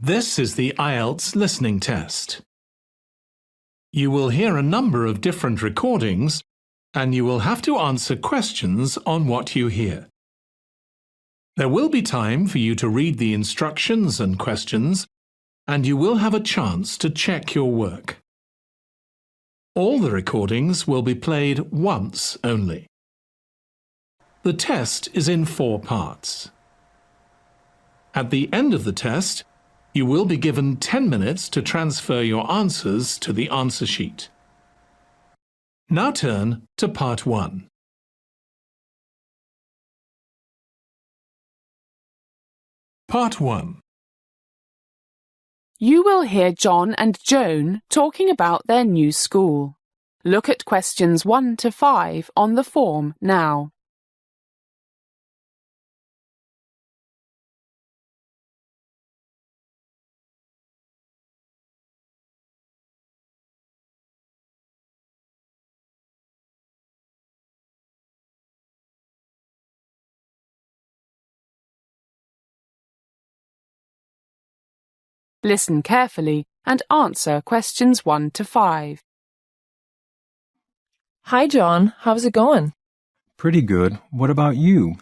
This is the Ielts listening test. You will hear a number of different recordings, and you will have to answer questions on what you hear. There will be time for you to read the instructions and questions, and you will have a chance to check your work. All the recordings will be played once only. The test is in 4 parts. At the end of the test, you will be given 10 minutes to transfer your answers to the answer sheet. Now turn to Part 1. Part 1. You will hear John and Joan talking about their new school. Look at questions 1 to 5 on the form now. Listen carefully and answer questions 1 to 5. Hi, John. How's it going? Pretty good. What about you?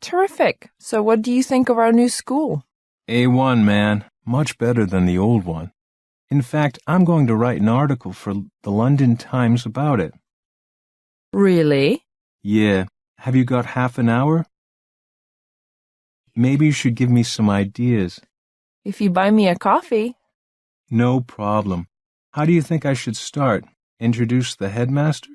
Terrific. So what do you think of our new school? A1, man. Much better than the old one. In fact, I'm going to write an article for the London Times about it. Really? Yeah. Have you got half an hour? Maybe you should give me some ideas. If you buy me a coffee. No problem. How do you think I should start? Introduce the headmaster?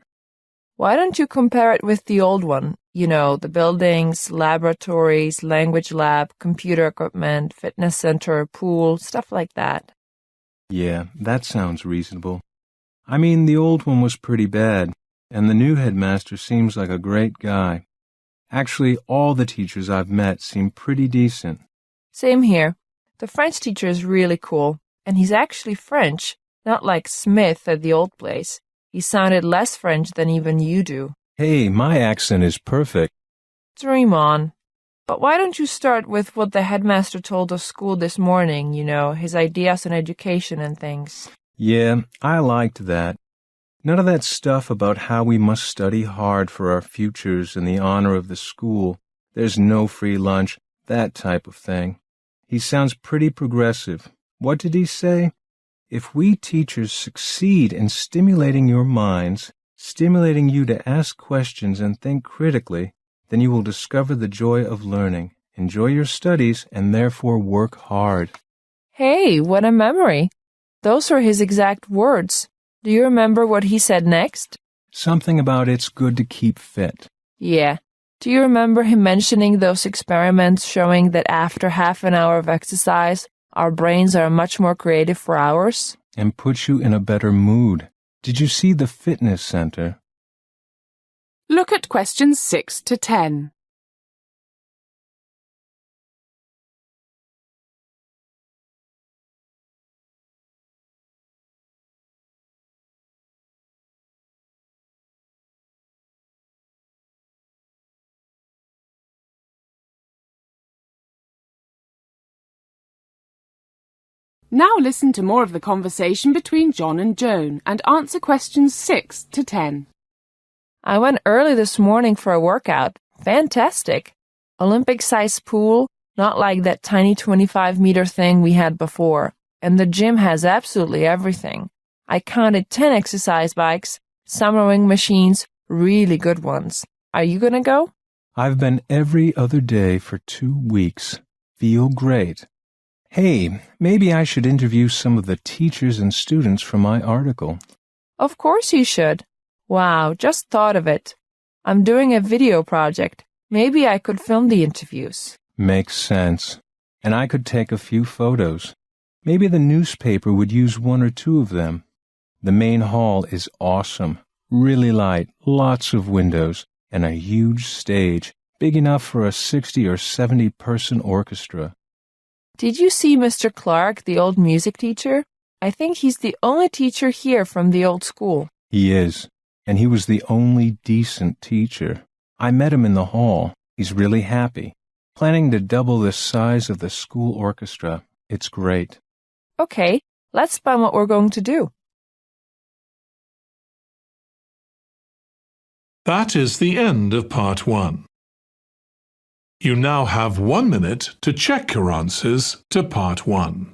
Why don't you compare it with the old one? You know, the buildings, laboratories, language lab, computer equipment, fitness center, pool, stuff like that. Yeah, that sounds reasonable. I mean, the old one was pretty bad, and the new headmaster seems like a great guy. Actually, all the teachers I've met seem pretty decent. Same here. The French teacher is really cool, and he's actually French, not like Smith at the old place. He sounded less French than even you do. Hey, my accent is perfect. Dream on. But why don't you start with what the headmaster told us school this morning, you know, his ideas on education and things? Yeah, I liked that. None of that stuff about how we must study hard for our futures in the honor of the school. There's no free lunch, that type of thing. He sounds pretty progressive. What did he say? If we teachers succeed in stimulating your minds, stimulating you to ask questions and think critically, then you will discover the joy of learning, enjoy your studies, and therefore work hard. Hey, what a memory. Those were his exact words. Do you remember what he said next? Something about it's good to keep fit. Yeah. Do you remember him mentioning those experiments showing that after half an hour of exercise, our brains are much more creative for hours? And puts you in a better mood. Did you see the fitness center? Look at questions 6 to 10. Now listen to more of the conversation between John and Joan and answer questions 6 to 10. I went early this morning for a workout. Fantastic. Olympic-sized pool, not like that tiny 25-meter thing we had before. And the gym has absolutely everything. I counted 10 exercise bikes, some rowing machines, really good ones. Are you gonna go? I've been every other day for 2 weeks. Feel great. Hey, maybe I should interview some of the teachers and students for my article. Of course you should. Wow, just thought of it. I'm doing a video project. Maybe I could film the interviews. Makes sense. And I could take a few photos. Maybe the newspaper would use 1 or 2 of them. The main hall is awesome. Really light, lots of windows, and a huge stage, big enough for a 60 or 70-person orchestra. Did you see Mr. Clark, the old music teacher? I think he's the only teacher here from the old school. He is, and he was the only decent teacher. I met him in the hall. He's really happy, planning to double the size of the school orchestra. It's great. Okay, let's plan what we're going to do. That is the end of part 1. You now have 1 minute to check your answers to part 1.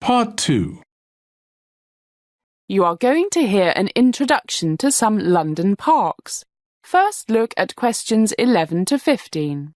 Part 2. You are going to hear an introduction to some London parks. First look at questions 11 to 15.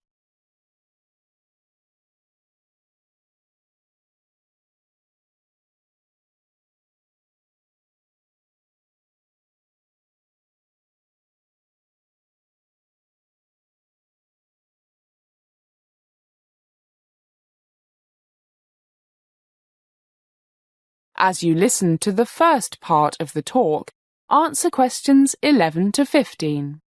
As you listen to the first part of the talk, answer questions 11 to 15.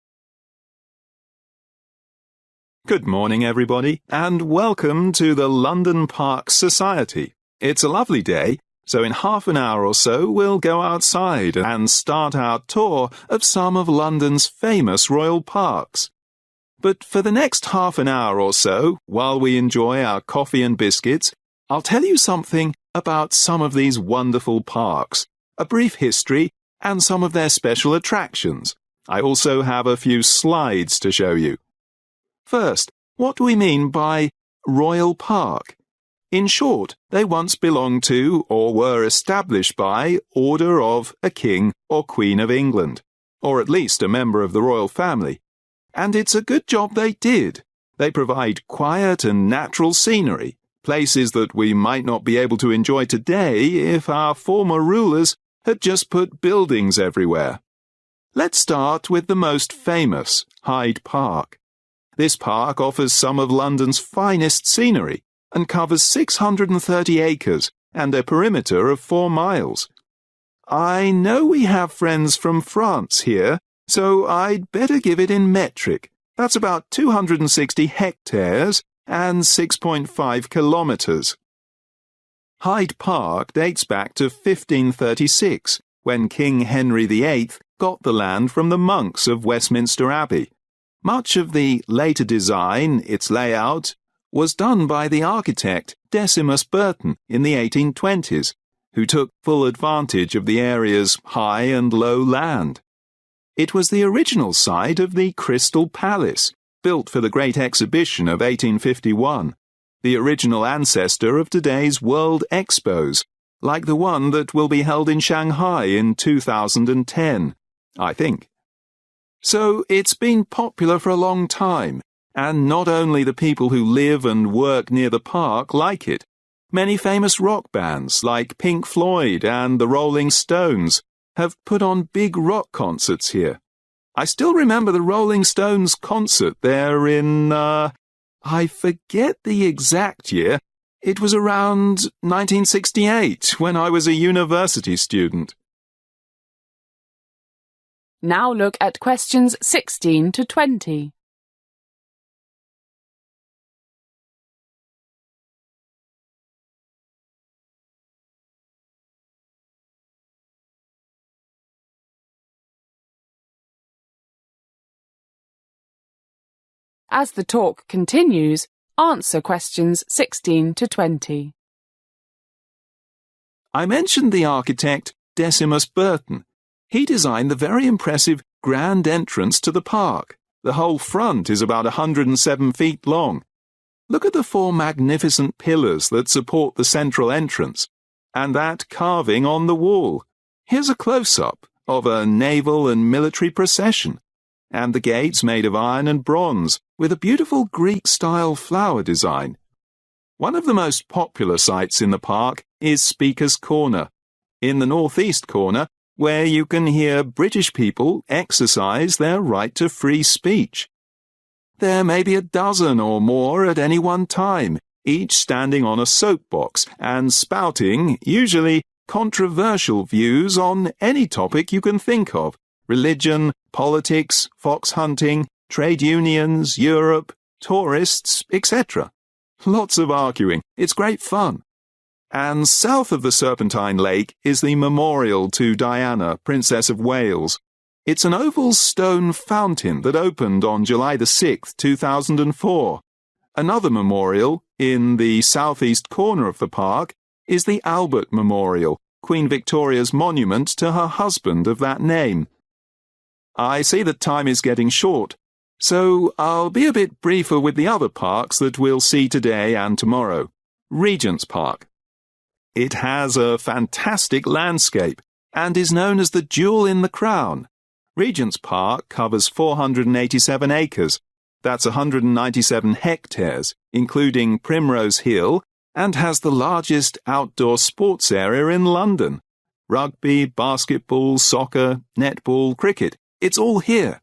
Good morning, everybody, and welcome to the London Parks Society. It's a lovely day, so in half an hour or so we'll go outside and start our tour of some of London's famous royal parks. But for the next half an hour or so, while we enjoy our coffee and biscuits, I'll tell you something about some of these wonderful parks, a brief history, and some of their special attractions. I also have a few slides to show you. First, what do we mean by Royal Park? In short, they once belonged to or were established by order of a king or queen of England, or at least a member of the royal family. And it's a good job they did. They provide quiet and natural scenery, places that we might not be able to enjoy today if our former rulers had just put buildings everywhere. Let's start with the most famous, Hyde Park. This park offers some of London's finest scenery and covers 630 acres and a perimeter of 4 miles. I know we have friends from France here, so I'd better give it in metric. That's about 260 hectares and 6.5 kilometres. Hyde Park dates back to 1536, when King Henry VIII got the land from the monks of Westminster Abbey. Much of the later design, its layout, was done by the architect Decimus Burton in the 1820s, who took full advantage of the area's high and low land. It was the original site of the Crystal Palace, built for the Great Exhibition of 1851, the original ancestor of today's World Expos, like the one that will be held in Shanghai in 2010, I think. So it's been popular for a long time, and not only the people who live and work near the park like it. Many famous rock bands like Pink Floyd and the Rolling Stones have put on big rock concerts here. I still remember the Rolling Stones concert there in, I forget the exact year. It was around 1968 when I was a university student. Now look at questions 16 to 20. As the talk continues, answer questions 16 to 20. I mentioned the architect Decimus Burton. He designed the very impressive grand entrance to the park. The whole front is about 107 feet long. Look at the four magnificent pillars that support the central entrance, and that carving on the wall. Here's a close-up of a naval and military procession, and the gates made of iron and bronze with a beautiful Greek-style flower design. One of the most popular sites in the park is Speaker's Corner, in the northeast corner, where you can hear British people exercise their right to free speech. There may be a dozen or more at any one time, each standing on a soapbox and spouting, usually, controversial views on any topic you can think of: religion, politics, fox hunting, trade unions, Europe, tourists, etc. Lots of arguing. It's great fun. And south of the Serpentine Lake is the memorial to Diana, Princess of Wales. It's an oval stone fountain that opened on July the 6th, 2004. Another memorial, in the southeast corner of the park, is the Albert Memorial, Queen Victoria's monument to her husband of that name. I see that time is getting short, so I'll be a bit briefer with the other parks that we'll see today and tomorrow. Regent's Park. It has a fantastic landscape and is known as the jewel in the crown. Regent's Park covers 487 acres. That's 197 hectares, including Primrose Hill, and has the largest outdoor sports area in London. Rugby, basketball, soccer, netball, cricket, it's all here.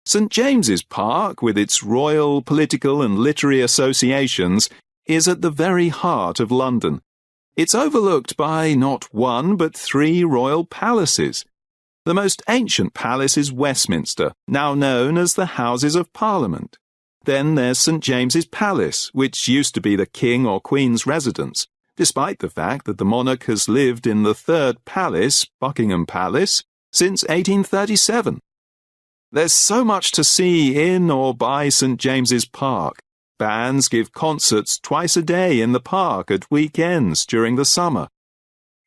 St James's Park, with its royal, political and literary associations, is at the very heart of London. It's overlooked by not one but three royal palaces. The most ancient palace is Westminster, now known as the Houses of Parliament. Then there's St James's Palace, which used to be the King or Queen's residence, despite the fact that the monarch has lived in the third palace, Buckingham Palace, since 1837. There's so much to see in or by St James's Park. Bands give concerts twice a day in the park at weekends during the summer.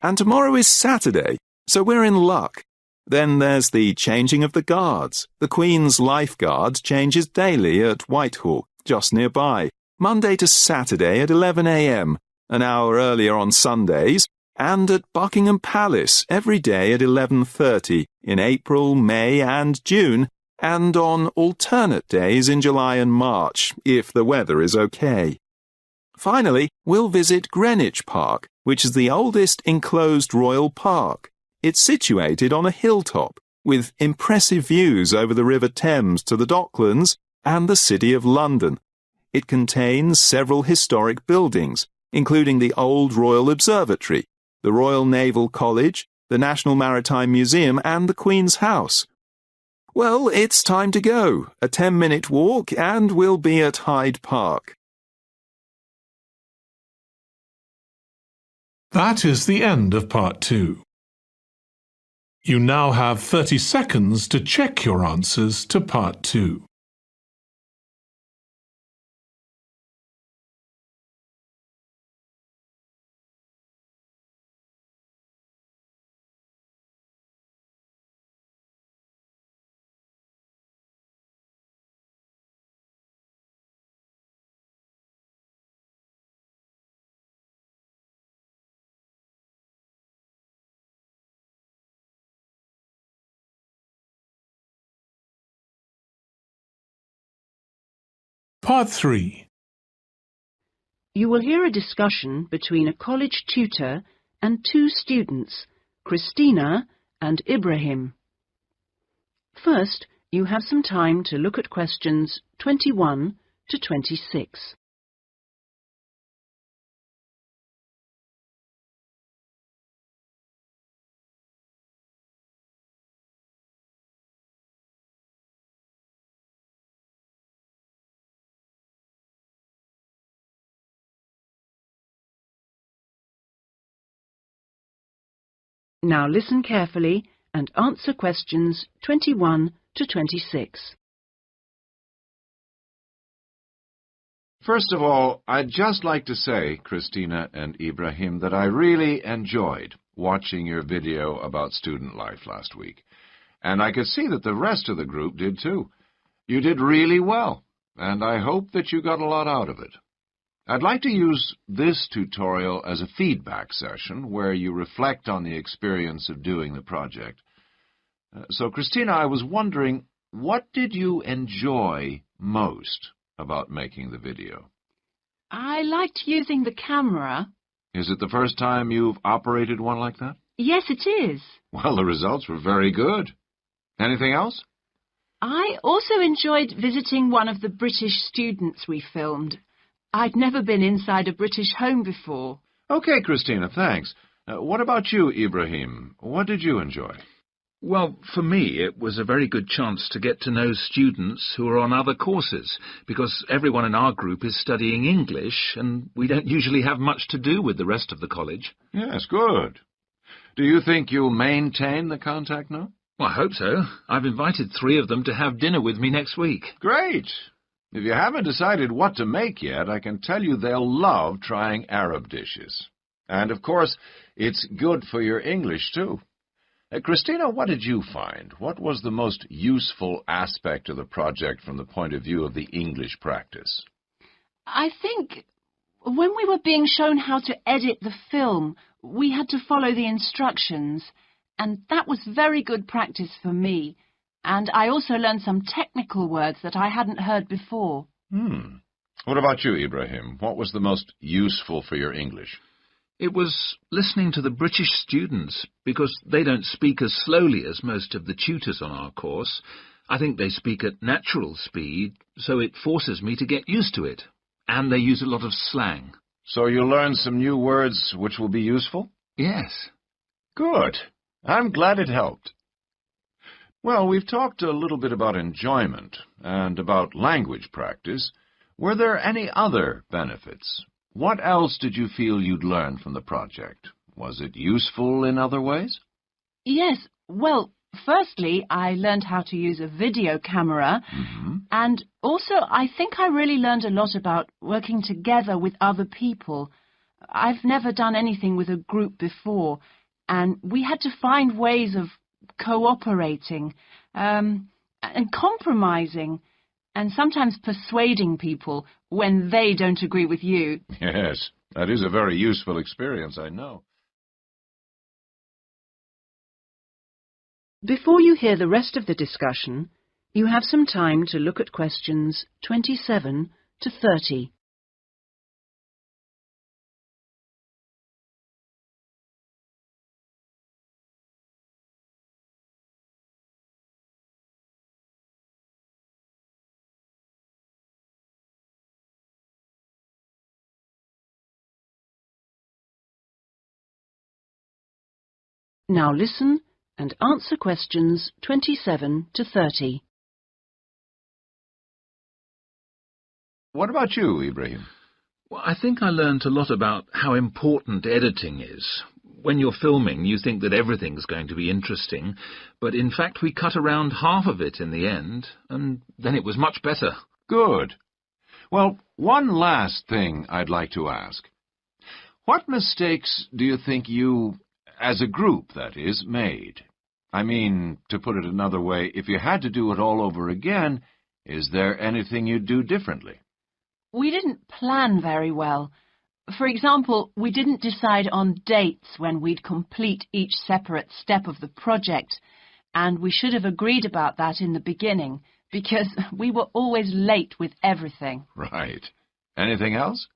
And tomorrow is Saturday, so we're in luck. Then there's the changing of the guards. The Queen's Lifeguard changes daily at Whitehall, just nearby, Monday to Saturday at 11 a.m, an hour earlier on Sundays, and at Buckingham Palace every day at 11:30 in April, May and June, and on alternate days in July and March, if the weather is okay. Finally, we'll visit Greenwich Park, which is the oldest enclosed royal park. It's situated on a hilltop, with impressive views over the River Thames to the Docklands and the City of London. It contains several historic buildings, including the Old Royal Observatory, the Royal Naval College, the National Maritime Museum and the Queen's House. Well, it's time to go. A 10-minute walk and we'll be at Hyde Park. That is the end of part 2. You now have 30 seconds to check your answers to part 2. Part 3. You will hear a discussion between a college tutor and two students, Christina and Ibrahim. First, you have some time to look at questions 21 to 26. Now listen carefully and answer questions 21 to 26. First of all, I'd just like to say, Christina and Ibrahim, that I really enjoyed watching your video about student life last week. And I could see that the rest of the group did too. You did really well, and I hope that you got a lot out of it. I'd like to use this tutorial as a feedback session where you reflect on the experience of doing the project. So, Christina, I was wondering, what did you enjoy most about making the video? I liked using the camera. Is it the first time you've operated one like that? Yes, it is. Well, the results were very good. Anything else? I also enjoyed visiting one of the British students we filmed. I'd never been inside a British home before. Okay, Christina, thanks. What about you, Ibrahim? What did you enjoy? Well, for me, it was a very good chance to get to know students who are on other courses, because everyone in our group is studying English, and we don't usually have much to do with the rest of the college. Yes, good. Do you think you'll maintain the contact now? Well, I hope so. I've invited 3 of them to have dinner with me next week. Great. If you haven't decided what to make yet, I can tell you they'll love trying Arab dishes. And, of course, it's good for your English, too. Christina, what did you find? What was the most useful aspect of the project from the point of view of the English practice? I think when we were being shown how to edit the film, we had to follow the instructions, and that was very good practice for me. And I also learned some technical words that I hadn't heard before. What about you, Ibrahim? What was the most useful for your English? It was listening to the British students, because they don't speak as slowly as most of the tutors on our course. I think they speak at natural speed, so it forces me to get used to it. And they use a lot of slang. So you learned some new words which will be useful? Yes. Good. I'm glad it helped. Well, we've talked a little bit about enjoyment and about language practice. Were there any other benefits? What else did you feel you'd learned from the project? Was it useful in other ways? Yes, well, firstly, I learned how to use a video camera, and also I think I really learned a lot about working together with other people. I've never done anything with a group before, and we had to find ways of cooperating and compromising, and sometimes persuading people when they don't agree with you. Yes, that is a very useful experience, I know. Before you hear the rest of the discussion, you have some time to look at questions 27 to 30. Now listen and answer questions 27 to 30. What about you, Ibrahim? Well, I think I learned a lot about how important editing is. When you're filming, you think that everything's going to be interesting, but in fact we cut around half of it in the end, and then it was much better. Good. Well, one last thing I'd like to ask. What mistakes do you think you, as a group, that is, made? I mean, to put it another way, if you had to do it all over again, is there anything you'd do differently? We didn't plan very well. For example, we didn't decide on dates when we'd complete each separate step of the project, and we should have agreed about that in the beginning, because we were always late with everything. Right. Anything else?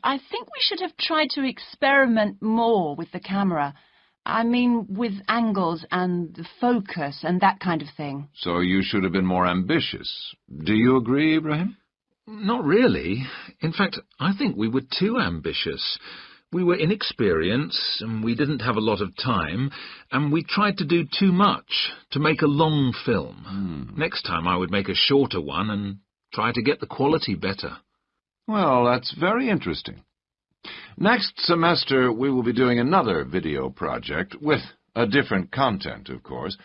I think we should have tried to experiment more with the camera. I mean, with angles and the focus and that kind of thing. So you should have been more ambitious. Do you agree, Ibrahim? Not really. In fact, I think we were too ambitious. We were inexperienced, and we didn't have a lot of time, and we tried to do too much, to make a long film. Next time I would make a shorter one and try to get the quality better. Well, that's very interesting. Next semester, we will be doing another video project, with a different content, of course,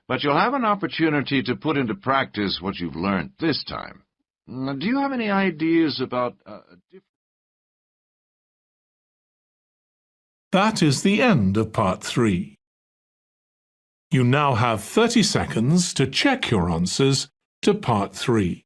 but you'll have an opportunity to put into practice what you've learned this time. Do you have any ideas about That is the end of part 3. You now have 30 seconds to check your answers to part 3.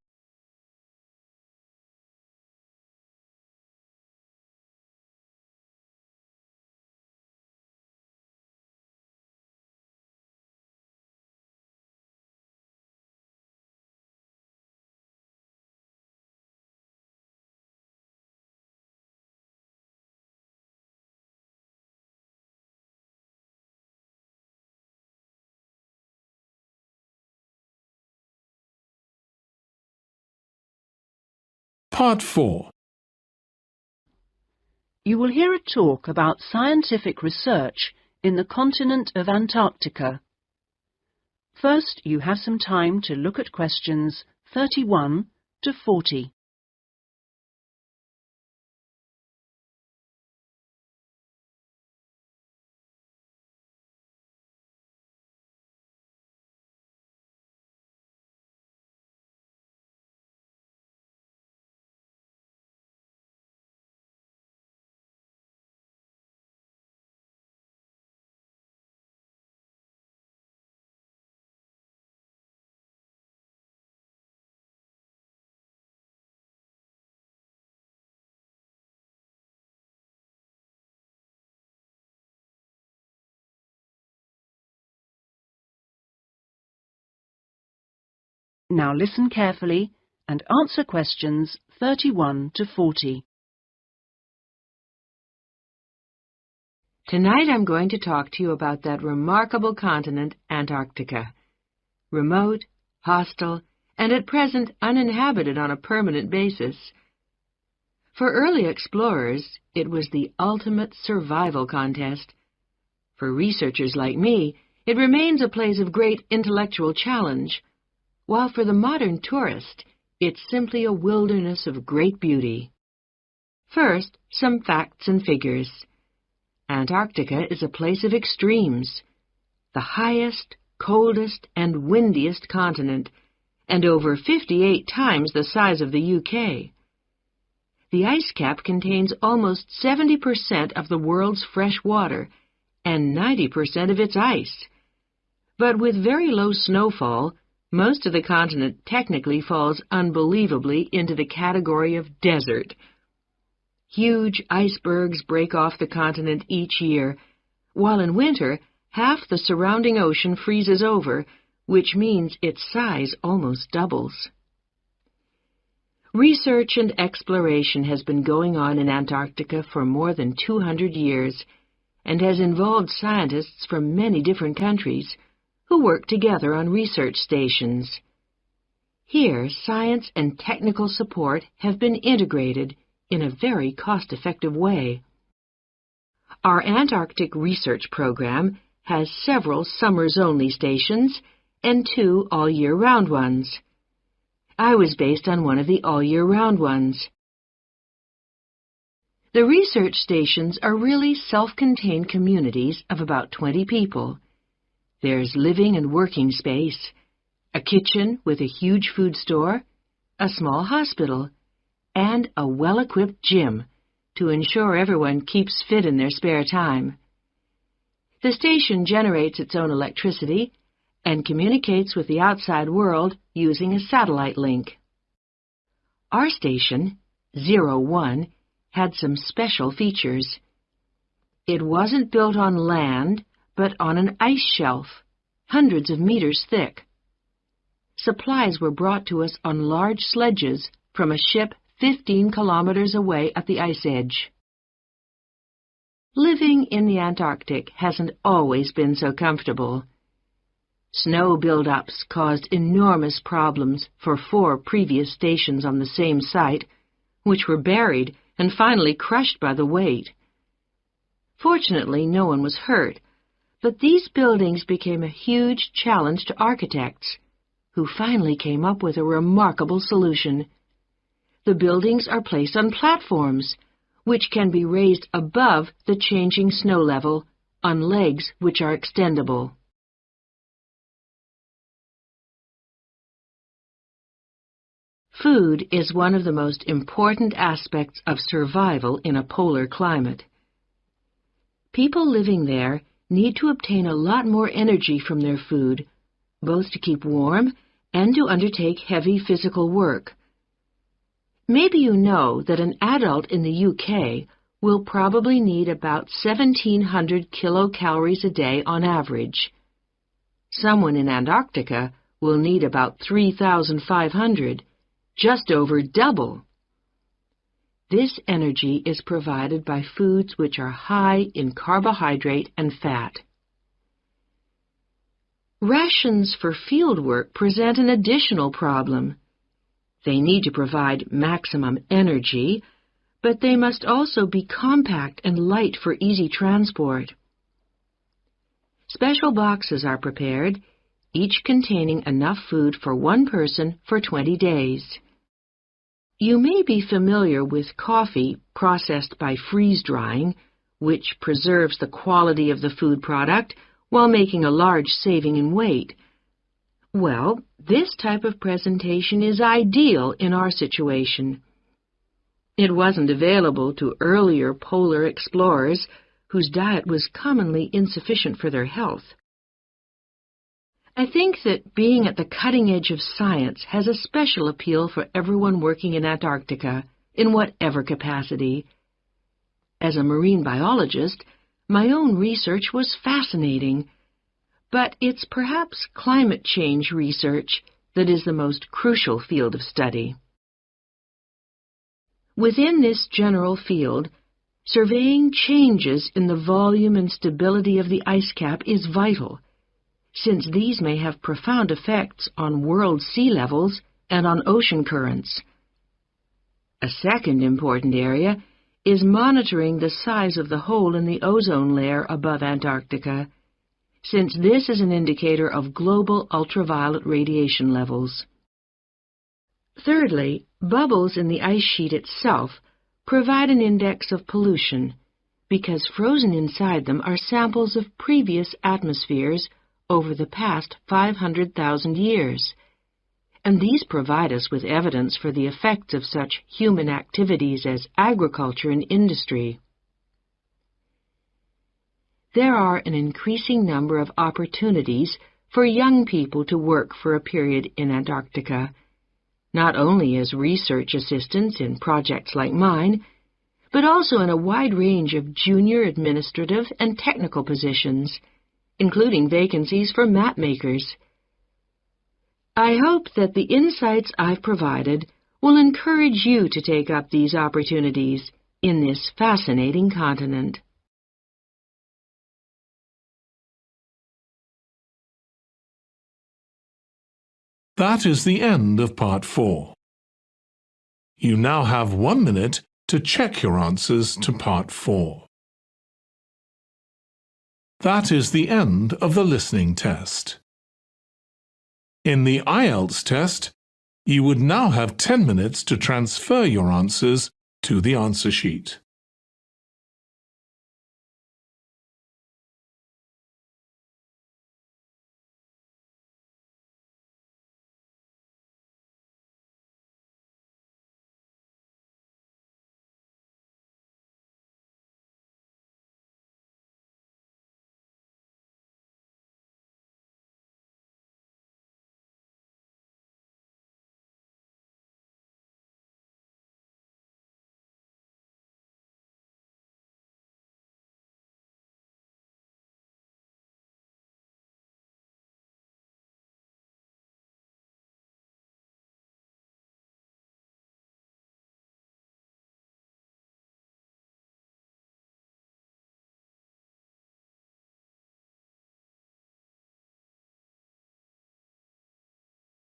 Part 4. You will hear a talk about scientific research in the continent of Antarctica. First, you have some time to look at questions 31 to 40. Now listen carefully and answer questions 31 to 40. Tonight I'm going to talk to you about that remarkable continent, Antarctica. Remote, hostile, and at present uninhabited on a permanent basis. For early explorers, it was the ultimate survival contest. For researchers like me, it remains a place of great intellectual challenge, while for the modern tourist, it's simply a wilderness of great beauty. First, some facts and figures. Antarctica is a place of extremes, the highest, coldest, and windiest continent, and over 58 times the size of the UK. The ice cap contains almost 70% of the world's fresh water and 90% of its ice. But with very low snowfall, most of the continent technically falls unbelievably into the category of desert. Huge icebergs break off the continent each year, while in winter, half the surrounding ocean freezes over, which means its size almost doubles. Research and exploration has been going on in Antarctica for more than 200 years, and has involved scientists from many different countries who work together on research stations. Here, science and technical support have been integrated in a very cost-effective way. Our Antarctic research program has several summers-only stations and 2 all-year-round ones. I was based on one of the all-year-round ones. The research stations are really self-contained communities of about 20 people. There's living and working space, a kitchen with a huge food store, a small hospital, and a well-equipped gym to ensure everyone keeps fit in their spare time. The station generates its own electricity and communicates with the outside world using a satellite link. Our station, 01, had some special features. It wasn't built on land, but on an ice shelf, hundreds of meters thick. Supplies were brought to us on large sledges from a ship 15 kilometers away at the ice edge. Living in the Antarctic hasn't always been so comfortable. Snow buildups caused enormous problems for 4 previous stations on the same site, which were buried and finally crushed by the weight. Fortunately, no one was hurt, but these buildings became a huge challenge to architects, who finally came up with a remarkable solution. The buildings are placed on platforms, which can be raised above the changing snow level on legs which are extendable. Food is one of the most important aspects of survival in a polar climate. People living there need to obtain a lot more energy from their food, both to keep warm and to undertake heavy physical work. Maybe you know that an adult in the UK will probably need about 1,700 kilocalories a day on average. Someone in Antarctica will need about 3,500, just over double. This energy is provided by foods which are high in carbohydrate and fat. Rations for field work present an additional problem. They need to provide maximum energy, but they must also be compact and light for easy transport. Special boxes are prepared, each containing enough food for one person for 20 days. You may be familiar with coffee processed by freeze-drying, which preserves the quality of the food product while making a large saving in weight. Well, this type of presentation is ideal in our situation. It wasn't available to earlier polar explorers whose diet was commonly insufficient for their health. I think that being at the cutting edge of science has a special appeal for everyone working in Antarctica, in whatever capacity. As a marine biologist, my own research was fascinating, but it's perhaps climate change research that is the most crucial field of study. Within this general field, surveying changes in the volume and stability of the ice cap is vital, since these may have profound effects on world sea levels and on ocean currents. A second important area is monitoring the size of the hole in the ozone layer above Antarctica, since this is an indicator of global ultraviolet radiation levels. Thirdly, bubbles in the ice sheet itself provide an index of pollution, because frozen inside them are samples of previous atmospheres over the past 500,000 years, and these provide us with evidence for the effects of such human activities as agriculture and industry. There are an increasing number of opportunities for young people to work for a period in Antarctica, not only as research assistants in projects like mine, but also in a wide range of junior administrative and technical positions, including vacancies for map makers. I hope that the insights I've provided will encourage you to take up these opportunities in this fascinating continent. That is the end of Part 4. You now have 1 minute to check your answers to Part 4. That is the end of the listening test. In the Ielts test, you would now have 10 minutes to transfer your answers to the answer sheet.